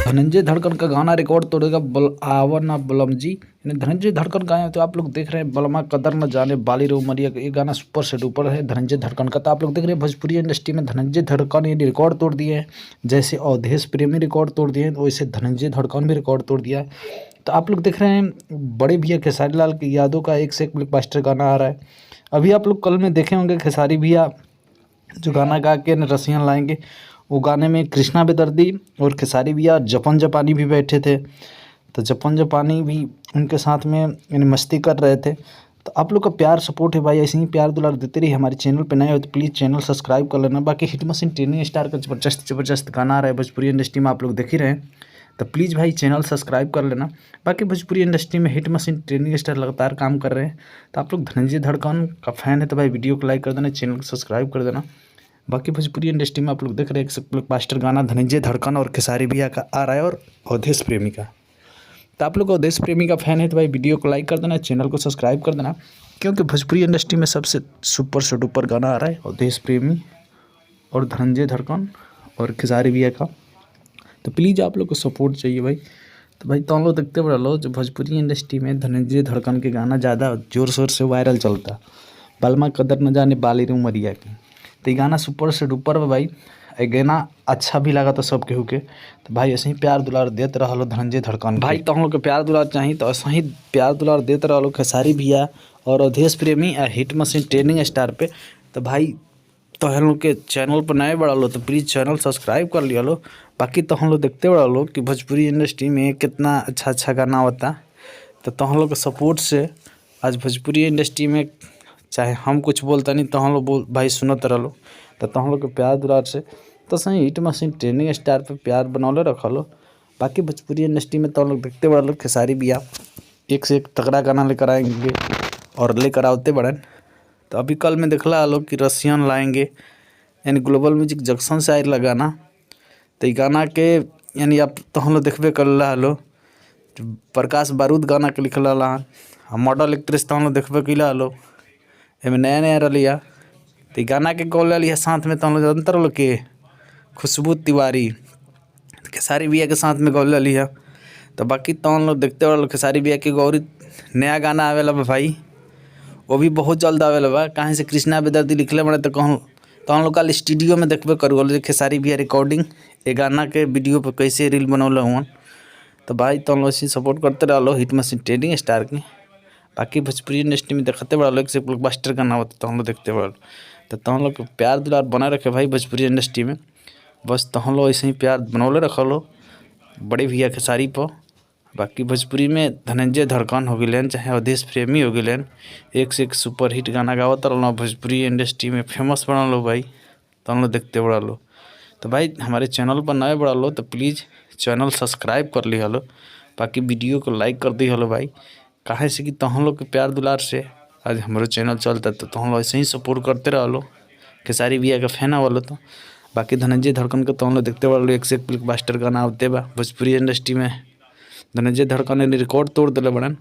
धनंजय धड़कन का गाना रिकॉर्ड तोड़ेगा आवर ना बलम जी, यानी धनंजय धड़कन गाए तो आप लोग देख रहे हैं बलमा कदर न जाने बाली रो मरिया, ये गाना सुपर से डुपर है धनंजय धड़कन का। तो आप लोग देख रहे हैं भोजपुरी इंडस्ट्री में धनंजय धड़कन ये रिकॉर्ड तोड़ दिए हैं, जैसे अवधेश प्रेमी रिकॉर्ड तोड़ दिए हैं वैसे धनंजय धड़कन भी रिकॉर्ड तोड़ दिया है। तो आप लोग देख रहे हैं बड़े भैया खेसारी लाल यादव का एक से एक ब्लॉकबस्टर गाना आ रहा है। अभी आप लोग कल में देखे होंगे खेसारी भैया जो गाना गा के रसियन लाएंगे, वो गाने में कृष्णा बेदर्दी और खेसारी भैया जपन जपानी भी बैठे थे। तो जपन जपानी भी उनके साथ में यानी मस्ती कर रहे थे। तो आप लोग का प्यार सपोर्ट है भाई, ऐसे ही प्यार दुलार देते रहिए। हमारे चैनल पे नए हो तो प्लीज़ चैनल सब्सक्राइब कर लेना। बाकी हिट मशीन टेनी स्टार का ज़बरदस्त गाना आ रहा है भोजपुरी इंडस्ट्री में, आप लोग देख ही रहे हैं। तो प्लीज़ भाई चैनल सब्सक्राइब कर लेना। बाकी भोजपुरी इंडस्ट्री में हिट मशीन ट्रेनिंग स्टार लगातार काम कर रहे हैं। तो आप लोग धनंजय धड़कन का फैन है तो भाई वीडियो को लाइक कर देना, चैनल को सब्सक्राइब कर देना। बाकी भोजपुरी इंडस्ट्री में आप लोग देख रहे हैं एक ब्लॉकबस्टर गाना धनंजय धड़कन और खेसारी भैया का आ रहा है और अवधेश प्रेमी का। तो आप लोग अवधेश प्रेमी का फैन है तो भाई वीडियो को लाइक कर देना, चैनल को सब्सक्राइब कर देना, क्योंकि भोजपुरी इंडस्ट्री में सबसे सुपर से डुपर गाना आ रहा है अवधेश प्रेमी और धनंजय धड़कन और खेसारी भैया का। तो प्लीज़ आप लोग को सपोर्ट चाहिए भाई। तो भाई तुम लोग देखते बड़ा लो जो भोजपुरी इंडस्ट्री में धनंजय धड़कन के गाना ज़्यादा जोर शोर से वायरल चलता, बलमा कदर न जाने बाली रू मरिया की। तो ये गाना सुपर से डुपर है भाई, ये गाना अच्छा भी लगा तो सब केहू के। तो भाई ऐसे ही प्यार दुलार देते रहो धनंजय धड़कन भाई। तो हम लोग के प्यार दुलार चाहिए तो ऐसा ही प्यार दुलार देते रहो खेसारी भैया और अवधेश प्रेमी हिट मशीन ट्रेनिंग स्टार पे। तो भाई तो हम लोग के चैनल पर नए बढ़ा लो तो प्लीज़ चैनल सब्सक्राइब कर लिया लो। बाकी तो हम लोग देखते बढ़ा लो कि भोजपुरी इंडस्ट्री में कितना अच्छा गाना होता। तो हम लोग के सपोर्ट से आज भोजपुरी इंडस्ट्री में चाहे हम कुछ बोलता नहीं तो हम लोग भाई सुनत रहो। तो हम लोग के प्यार दुलार से तो सही हिट मशीन ट्रेनिंग स्टार पे प्यार बनौले रखा लो। बाकी भोजपुरी इंडस्ट्री में तो हम लोग देखते बढ़ा लो खेसारी भैया एक से एक तगड़ा गाना लेकर आएंगे और लेकर आवते बढ़े। तो अभी कल में देखला लोग कि रसियन लाएंगे, यानी ग्लोबल म्यूजिक जंक्शन से आए गाना। तो ये गाना के यानी आप तो हम लोग देखबे कर रहा लो प्रकाश बारूद गाना के लिखल रहा, मॉडल एक्ट्रेस तो हम लोग देखबे कैला लो एमें नया नया रलिया। तो गाना के गौल लिया साथ में तो हम लोग अंतर लोग के खुशबू तिवारी खेसारी भैया के साथ में गौल लिया। तो बाकी तो हम लोग देखते वाला खेसारी भैया के गौरी नया गाना आवेला भाई, वो भी बहुत जल्द आवेला बा। कहाँ से कृष्णा बेदर्दी लिखले बड़े तो हम लोग कल स्टूडियो में देखबे करूँ खेसारी भैया रिकॉर्डिंग ये गाना के वीडियो पर कैसे रील बनौले हुआ। तो भाई तो हम लोग इसी सपोर्ट करते रहो हिट मशीन ट्रेनिंग स्टार की। बाकी भोजपुरी इंडस्ट्री में देखते बड़ा लोग से ब्लॉकबस्टर गाना होता तो हम लोग देखते बड़ा। तो हम लोग प्यार दुलार बना रखे भाई भोजपुरी इंडस्ट्री में, बस तो हम लोग ऐसे ही प्यार बनौले रख लो बड़े भैया खेसारी पर। बाकी भोजपुरी में धनंजय धड़कन हो गए चाहे अवधेश प्रेमी हो गए, एक से एक सुपर हिट गाना गावत रहो भोजपुरी इंडस्ट्री में फेमस बना लो भाई। तो हम लोग देखते बढ़ा लो। तो भाई हमारे चैनल पर नए बढ़ा लो तो प्लीज़ चैनल सब्सक्राइब कर ली हलो। बाकी वीडियो को लाइक कर दी हलो भाई, काहे से कि तो हम लोग के प्यार दुलार से आज हमारे चैनल चलता। तो हम लोग ऐसे ही सपोर्ट करते रह लो खेसारी भैया का फैन वालो। तो बाकी धनंजय धड़कन का तो हम लोग देखते बढ़ा लो एक से एक ब्लॉकबस्टर गाना आते बा भोजपुरी इंडस्ट्री में। धनंजय धड़कन ने रिकॉर्ड तोड़ दिले बड़न,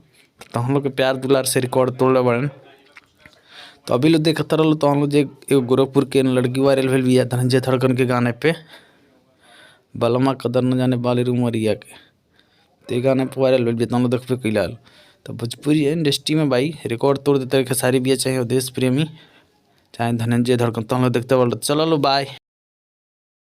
तो हम लोग के प्यार दुलार से रिकॉर्ड तोड़ले बड़न। तो अभी लोग देखते रहो तो हम लोग एक गोरखपुर के लड़की वायरल भेल भी है धनंजय धड़कन के गाने पे बलमा कदर न जाने बाली रू मरिया के। तो ये गाने पे वायरल भेल भी तो हम लोग देखबे कैला। तो भोजपुरी इंडस्ट्री में भाई रिकॉर्ड तोड़ देते खेसारी भैया चाहे अवधेश प्रेमी चाहे धनंजय धड़कन। तो हम लोग देखते चलो लो बाय।